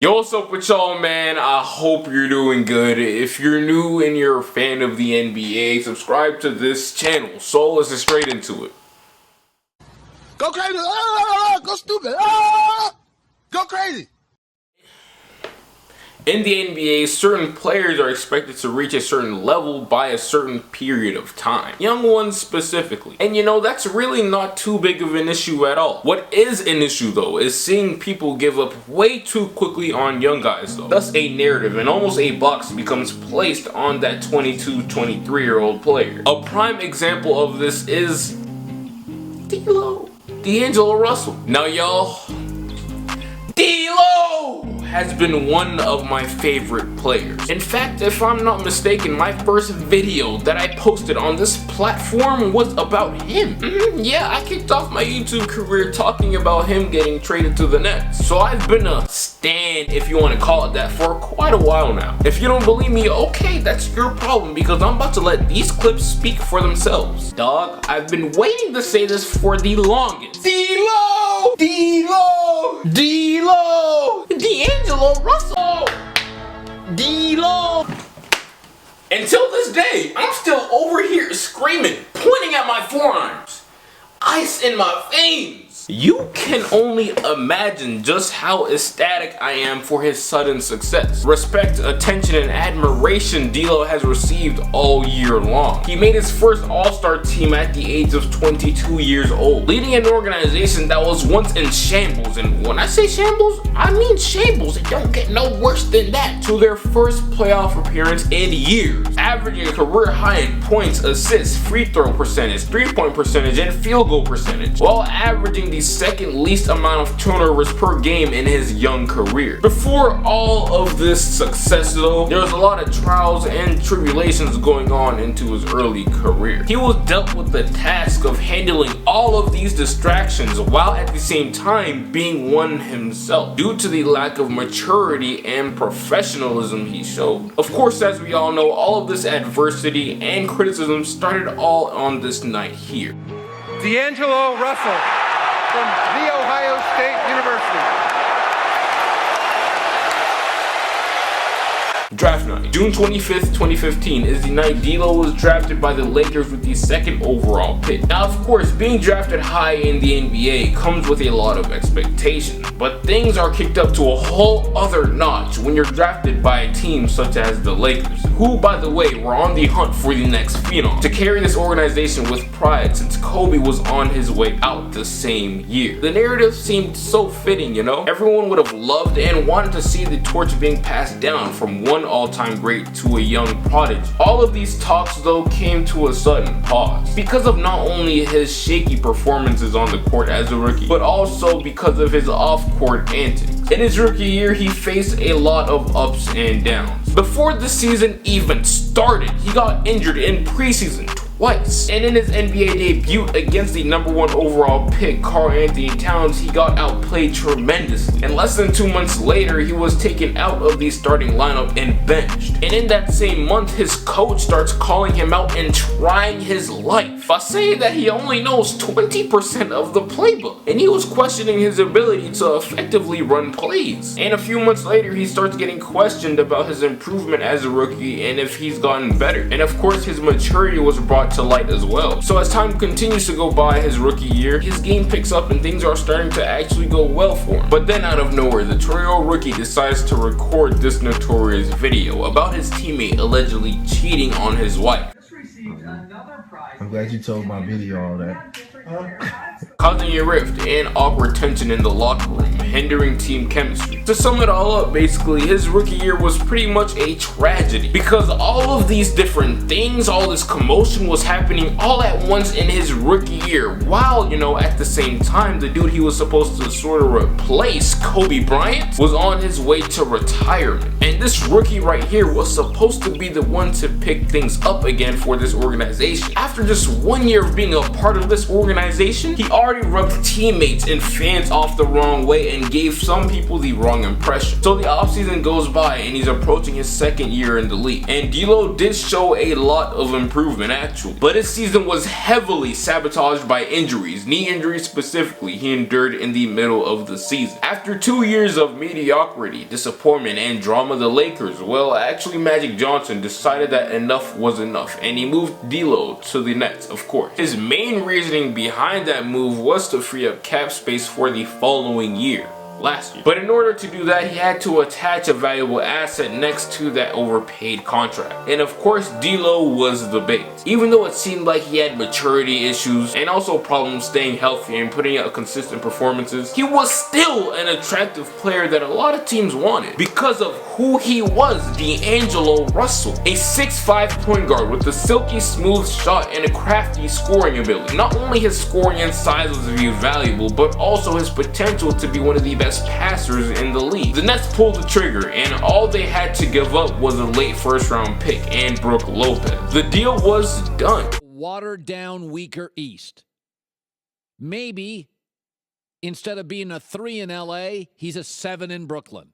Yo, what's up with y'all, man? I hope you're doing good. If you're new and you're a fan of the NBA, subscribe to this channel. So let's get straight into it. Go crazy! Ah! Go stupid! Ah! Go crazy! In the NBA, certain players are expected to reach a certain level by a certain period of time. Young ones specifically. And you know, that's really not too big of an issue at all. What is an issue though is seeing people give up way too quickly on young guys though. Thus a narrative and almost a box becomes placed on that 22, 23-year-old player. A prime example of this is D Angelo Russell. Now y'all, D-Lo has been one of my favorite players. In fact, if I'm not mistaken, my first video that I posted on this platform was about him. Yeah, I kicked off my YouTube career talking about him getting traded to the Nets. So I've been a stan, if you want to call it that, for quite a while now. If you don't believe me, okay, that's your problem, because I'm about to let these clips speak for themselves. Dog, I've been waiting to say this for the longest. D-Lo! D-Lo! D-Lo! D Angelo Russell! D-Lo! Until this day, I'm still over here screaming, pointing at my forearms. Ice in my veins. You can only imagine just how ecstatic I am for his sudden success. Respect, attention, and admiration D-Lo has received all year long. He made his first All-Star team at the age of 22 years old, leading an organization that was once in shambles, and when I say shambles, I mean shambles. It don't get no worse than that. To their first playoff appearance in years, averaging a career high in points, assists, free throw percentage, three-point percentage, and field goal percentage, while averaging the second least amount of turnovers per game in his young career. Before all of this success though, there was a lot of trials and tribulations going on into his early career. He was dealt with the task of handling all of these distractions while at the same time being one himself, due to the lack of maturity and professionalism he showed. Of course, as we all know, all of this adversity and criticism started all on this night here. D Angelo Russell from The Ohio State University. Draft night, June 25th, 2015 is the night D-Lo was drafted by the Lakers with the second overall pick. Now, of course, being drafted high in the NBA comes with a lot of expectations, but things are kicked up to a whole other notch when you're drafted by a team such as the Lakers, who, by the way, were on the hunt for the next phenom to carry this organization with pride since Kobe was on his way out the same year. The narrative seemed so fitting, you know? Everyone would have loved and wanted to see the torch being passed down from one all-time great to a young prodigy. All of these talks though came to a sudden pause because of not only his shaky performances on the court as a rookie, but also because of his off-court antics. In his rookie year, he faced a lot of ups and downs. Before the season even started, he got injured in preseason twice. And in his NBA debut against the #1 overall pick, Karl-Anthony Towns, he got outplayed tremendously. And less than 2 months later, he was taken out of the starting lineup and benched. And in that same month, his coach starts calling him out and trying his life by saying that he only knows 20% of the playbook. And he was questioning his ability to effectively run plays. And a few months later, he starts getting questioned about his improvement as a rookie and if he's gotten better. And of course, his maturity was brought to light as well. So as time continues to go by his rookie year, his game picks up and things are starting to actually go well for him. But then out of nowhere, the 20-year-old rookie decides to record this notorious video about his teammate allegedly cheating on his wife. I'm glad you told my video all that. Causing a rift and awkward tension in the locker room, hindering team chemistry. To sum it all up, basically, his rookie year was pretty much a tragedy because all of these different things, all this commotion was happening all at once in his rookie year, while, you know, at the same time, the dude he was supposed to sort of replace, Kobe Bryant, was on his way to retirement. And this rookie right here was supposed to be the one to pick things up again for this organization. After just 1 year of being a part of this organization, he He already rubbed teammates and fans off the wrong way and gave some people the wrong impression. So the offseason goes by and he's approaching his second year in the league. And D'Lo did show a lot of improvement actually, but his season was heavily sabotaged by injuries, knee injuries specifically, he endured in the middle of the season. After 2 years of mediocrity, disappointment, and drama, the Lakers, well actually Magic Johnson, decided that enough was enough and he moved D'Lo to the Nets, of course. His main reasoning behind that move was to free up cap space for the following year. Last year. But in order to do that, he had to attach a valuable asset next to that overpaid contract. And of course, D'Lo was the bait. Even though it seemed like he had maturity issues and also problems staying healthy and putting out consistent performances, he was still an attractive player that a lot of teams wanted because of who he was, D Angelo Russell. A 6'5" point guard with a silky smooth shot and a crafty scoring ability. Not only his scoring and size was valuable, but also his potential to be one of the best passers in the league. The Nets pulled the trigger and all they had to give up was a late first round pick and Brook Lopez. The deal was done. Watered down, weaker East. Maybe instead of being a 3 in LA, he's a 7 in Brooklyn.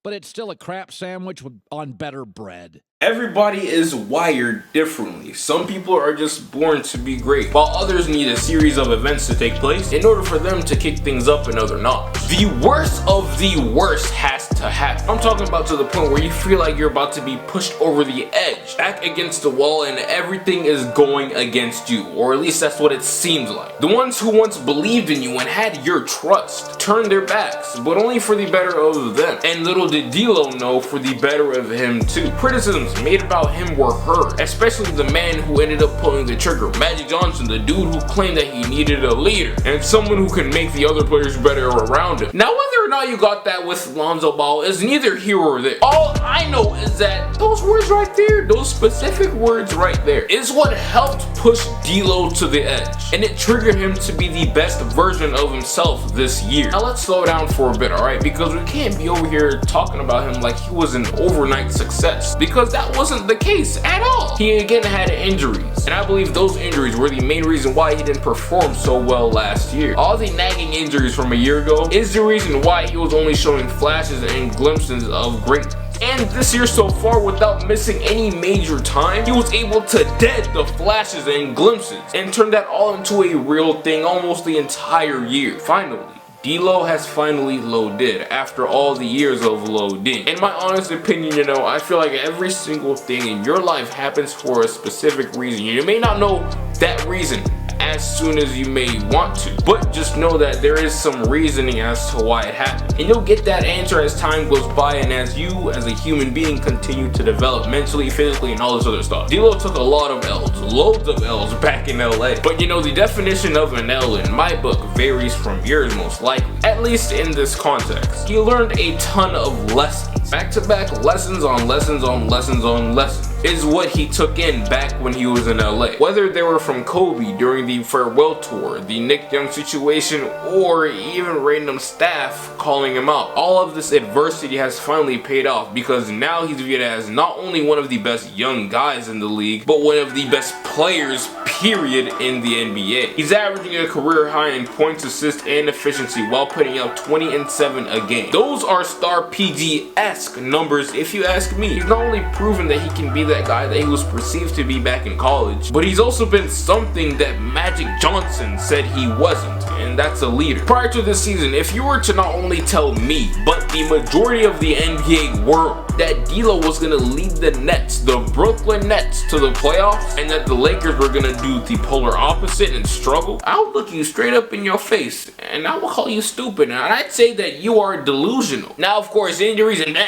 But it's still a crap sandwich on better bread. Everybody is wired differently. Some people are just born to be great, while others need a series of events to take place in order for them to kick things up another notch. The worst of the worst has to happen. I'm talking about to the point where you feel like you're about to be pushed over the edge, back against the wall, and everything is going against you, or at least that's what it seems like. The ones who once believed in you and had your trust turned their backs, but only for the better of them. And little did D'Lo know, for the better of him too. Criticisms made about him were heard, especially the man who ended up pulling the trigger, Magic Johnson, the dude who claimed that he needed a leader and someone who can make the other players better around him. Now whether or not you got that with Lonzo Ball is neither here or there. All I know is that those words right there, those specific words right there, is what helped push D'Lo to the edge, and it triggered him to be the best version of himself this year. Now let's slow down for a bit, alright, because we can't be over here talking about him like he was an overnight success, because that wasn't the case at all. He again had injuries, and I believe those injuries were the main reason why he didn't perform so well last year. All the nagging injuries from a year ago is the reason why he was only showing flashes and glimpses of greatness. And this year so far, without missing any major time, he was able to dead the flashes and glimpses and turn that all into a real thing almost the entire year. Finally, D'Lo has finally loaded after all the years of loading. In my honest opinion, you know, I feel like every single thing in your life happens for a specific reason. You may not know that reason as soon as you may want to, but just know that there is some reasoning as to why it happened, and you'll get that answer as time goes by and as you as a human being continue to develop mentally, physically, and all this other stuff. D'Lo took a lot of L's, loads of L's back in LA, but you know, the definition of an L in my book varies from yours most likely, at least in this context. He learned a ton of lessons, back-to-back lessons on lessons on lessons on lessons is what he took in back when he was in LA. Whether they were from Kobe during the farewell tour, the Nick Young situation, or even random staff calling him out, all of this adversity has finally paid off because now he's viewed as not only one of the best young guys in the league, but one of the best players period in the NBA. He's averaging a career high in points, assists, and efficiency while putting up 20 and 7 a game. Those are star PG-esque numbers if you ask me. He's not only proven that he can be that guy that he was perceived to be back in college, but he's also been something that Magic Johnson said he wasn't, and that's a leader. Prior to this season, if you were to not only tell me, but the majority of the NBA world, that D'Lo was gonna lead the Nets, the Brooklyn Nets, to the playoffs, and that the Lakers were gonna do the polar opposite and struggle, I would look you straight up in your face, and I will call you stupid, and I'd say that you are delusional. Now, of course, injuries and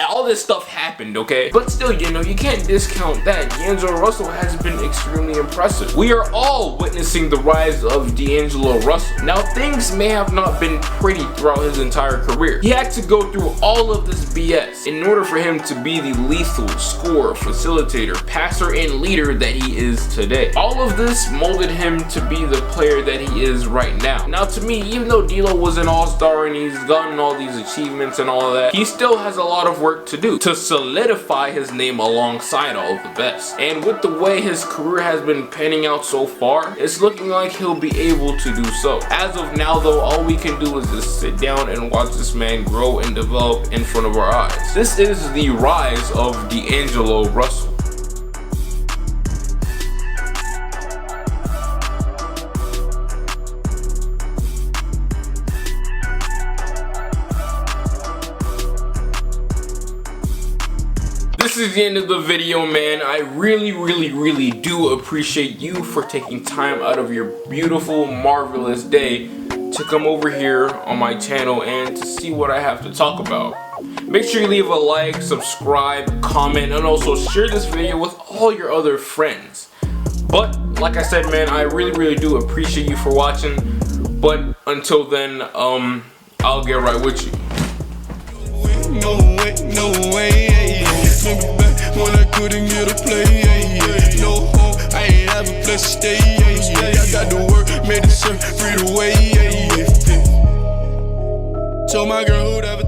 all this stuff happened, okay? But still, you know, you can't discount that. D'Angelo Russell has been extremely impressive. We are all witnessing the rise of D'Angelo Russell. Now, things may have not been pretty throughout his entire career. He had to go through all of this BS in order order for him to be the lethal scorer, facilitator, passer, and leader that he is today. All of this molded him to be the player that he is right now. Now to me, even though D'Lo was an all-star and he's gotten all these achievements and all that, he still has a lot of work to do to solidify his name alongside all of the best. And with the way his career has been panning out so far, it's looking like he'll be able to do so. As of now though, all we can do is just sit down and watch this man grow and develop in front of our eyes. This is the rise of D Angelo Russell. This is the end of the video, man. I really do appreciate you for taking time out of your beautiful, marvelous day to come over here on my channel and to see what I have to talk about. Make sure you leave a like, subscribe, comment, and also share this video with all your other friends. But like I said, man, I really do appreciate you for watching. But until then, I'll get right with you. No way. Remember back when I couldn't get a play. No home, I ain't have a place to stay. I got to work, made it free the way. Told my girl who'd ever